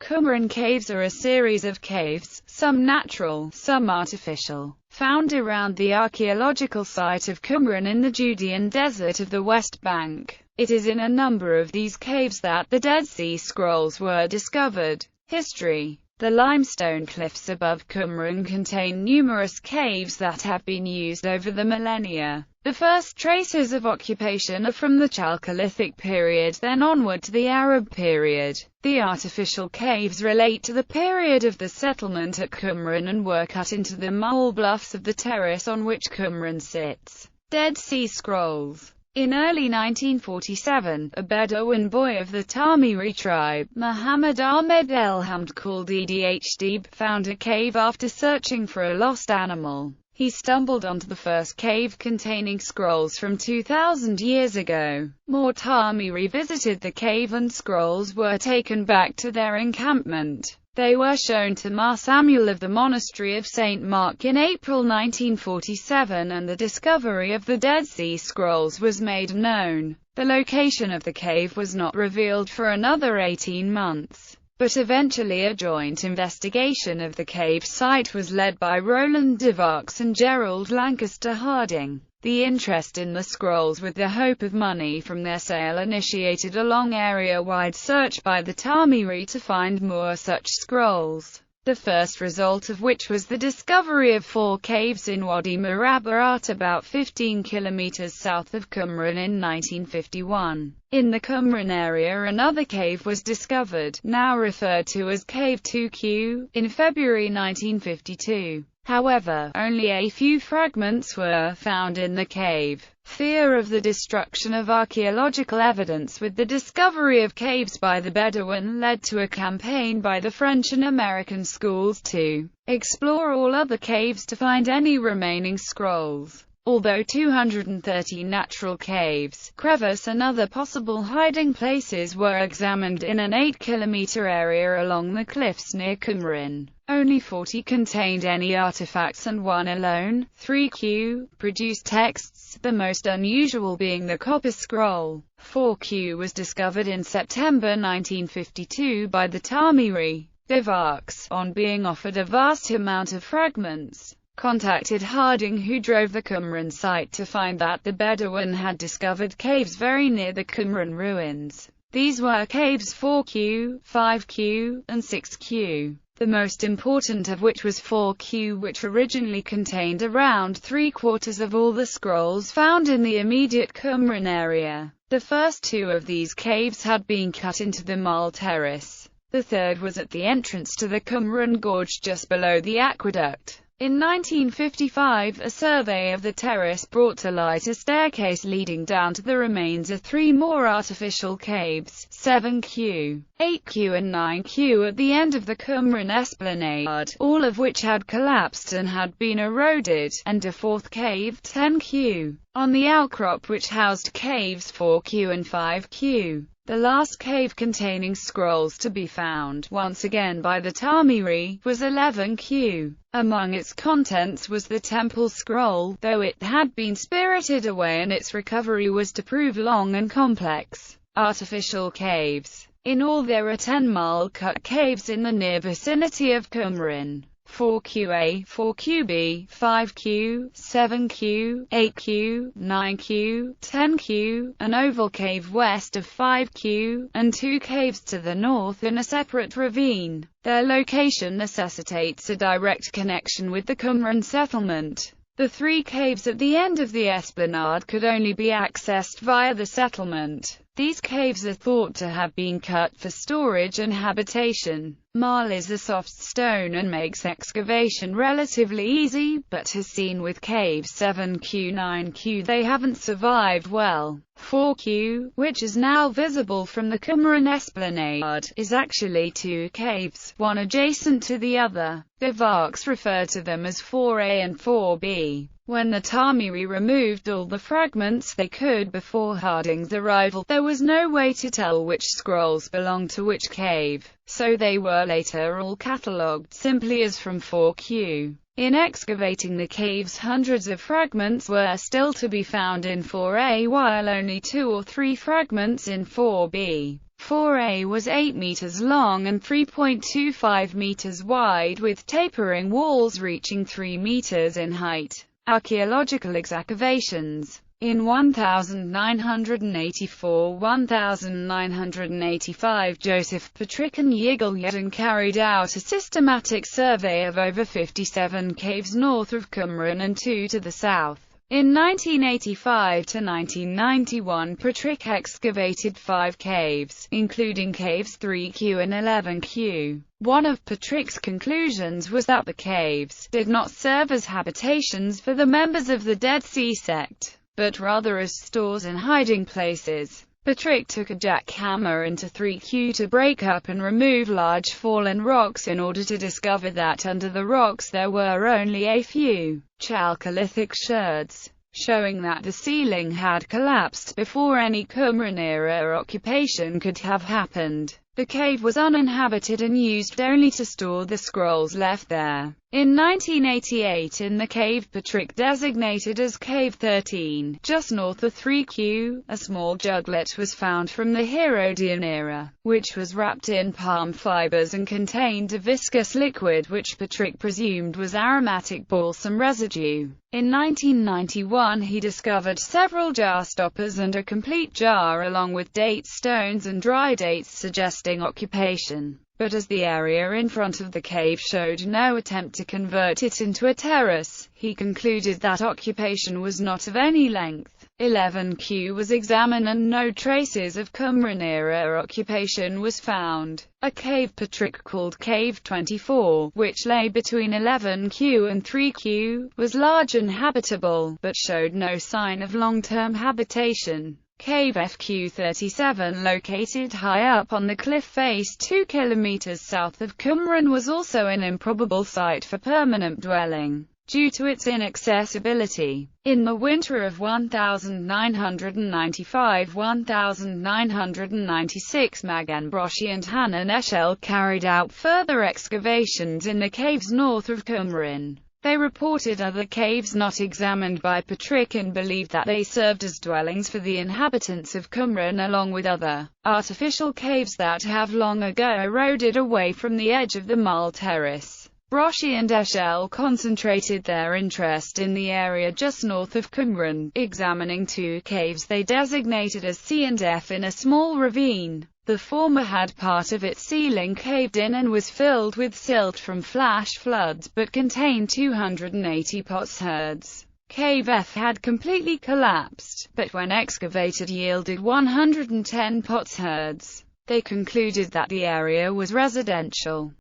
Qumran Caves are a series of caves, some natural, some artificial, found around the archaeological site of Qumran in the Judean desert of the West Bank. It is in a number of these caves that the Dead Sea Scrolls were discovered. History. The limestone cliffs above Qumran contain numerous caves that have been used over the millennia. The first traces of occupation are from the Chalcolithic period, then onward to the Arab period. The artificial caves relate to the period of the settlement at Qumran and were cut into the mole bluffs of the terrace on which Qumran sits. Dead Sea Scrolls. In early 1947, a Bedouin boy of the Tamiri tribe, Muhammad Ahmed El-Hamd called EDHD, found a cave after searching for a lost animal. He stumbled onto the first cave containing scrolls from 2,000 years ago. More Tamiri visited the cave and scrolls were taken back to their encampment. They were shown to Mar Samuel of the monastery of St. Mark in April 1947, and the discovery of the Dead Sea Scrolls was made known. The location of the cave was not revealed for another 18 months, but eventually a joint investigation of the cave site was led by Roland de Vaux and Gerald Lancaster Harding. The interest in the scrolls with the hope of money from their sale initiated a long area-wide search by the Tamiri to find more such scrolls, the first result of which was the discovery of 4 caves in Wadi Murabarat about 15 kilometers south of Qumran in 1951. In the Qumran area another cave was discovered, now referred to as Cave 2Q, in February 1952. However, only a few fragments were found in the cave. Fear of the destruction of archaeological evidence with the discovery of caves by the Bedouin led to a campaign by the French and American schools to explore all other caves to find any remaining scrolls. Although 230 natural caves, crevices and other possible hiding places were examined in an 8-kilometer area along the cliffs near Qumran, only 40 contained any artifacts and one alone, 3Q, produced texts, the most unusual being the copper scroll. 4Q was discovered in September 1952 by the Tamiri. De Vaux, on being offered a vast amount of fragments, contacted Harding, who drove the Qumran site to find that the Bedouin had discovered caves very near the Qumran ruins. These were caves 4Q, 5Q, and 6Q, the most important of which was 4Q, which originally contained around 3/4 of all the scrolls found in the immediate Qumran area. The first 2 of these caves had been cut into the mole terrace. The third was at the entrance to the Qumran Gorge just below the aqueduct. In 1955, a survey of the terrace brought to light a staircase leading down to the remains of 3 more artificial caves, 7Q, 8Q and 9Q at the end of the Qumran esplanade, all of which had collapsed and had been eroded, and a 4th cave, 10Q, on the outcrop which housed caves 4Q and 5Q. The last cave containing scrolls to be found, once again by the Tamiri, was 11Q. Among its contents was the temple scroll, though it had been spirited away and its recovery was to prove long and complex. Artificial caves. In all there are 10 mole-cut caves in the near vicinity of Qumran. 4QA, 4QB, 5Q, 7Q, 8Q, 9Q, 10Q, an oval cave west of 5Q, and 2 caves to the north in a separate ravine. Their location necessitates a direct connection with the Qumran settlement. The 3 caves at the end of the esplanade could only be accessed via the settlement. These caves are thought to have been cut for storage and habitation. Marl is a soft stone and makes excavation relatively easy, but as seen with caves 7Q, 9Q, they haven't survived well. 4Q, which is now visible from the Qumran esplanade, is actually 2 caves, one adjacent to the other. De Vaux referred to them as 4A and 4B. When the Tamiri removed all the fragments they could before Harding's arrival, there was no way to tell which scrolls belonged to which cave, so they were later all catalogued simply as from 4Q. In excavating the caves, hundreds of fragments were still to be found in 4A, while only 2 or 3 fragments in 4B. 4A was 8 meters long and 3.25 meters wide, with tapering walls reaching 3 meters in height. Archaeological excavations in 1984–1985, Joseph Patrick and Yigal Yedin carried out a systematic survey of over 57 caves north of Qumran and 2 to the south. In 1985 to 1991, Patrick excavated 5 caves, including caves 3Q and 11Q. One of Patrick's conclusions was that the caves did not serve as habitations for the members of the Dead Sea sect, but rather as stores and hiding places. Patrick took a jackhammer into 3Q to break up and remove large fallen rocks in order to discover that under the rocks there were only a few Chalcolithic sherds, showing that the ceiling had collapsed before any Qumran-era occupation could have happened. The cave was uninhabited and used only to store the scrolls left there. In 1988, in the cave Patrick designated as Cave 13, just north of 3Q, a small juglet was found from the Herodian era, which was wrapped in palm fibers and contained a viscous liquid which Patrick presumed was aromatic balsam residue. In 1991, he discovered several jar stoppers and a complete jar along with date stones and dry dates suggesting occupation. But as the area in front of the cave showed no attempt to convert it into a terrace, he concluded that occupation was not of any length. 11Q was examined and no traces of Qumran-era occupation was found. A cave Patrick called Cave 24, which lay between 11Q and 3Q, was large and habitable, but showed no sign of long-term habitation. Cave FQ37, located high up on the cliff face 2 kilometers south of Qumran, was also an improbable site for permanent dwelling, due to its inaccessibility. In the winter of 1995–1996, Magen Broshi and Hanan Eshel carried out further excavations in the caves north of Qumran. They reported other caves not examined by Patrick and believed that they served as dwellings for the inhabitants of Qumran, along with other artificial caves that have long ago eroded away from the edge of the Mul Terrace. Broshi and Eshel concentrated their interest in the area just north of Qumran, examining 2 caves they designated as C and F in a small ravine. The former had part of its ceiling caved in and was filled with silt from flash floods, but contained 280 potsherds. Cave F had completely collapsed, but when excavated yielded 110 potsherds. They concluded that the area was residential.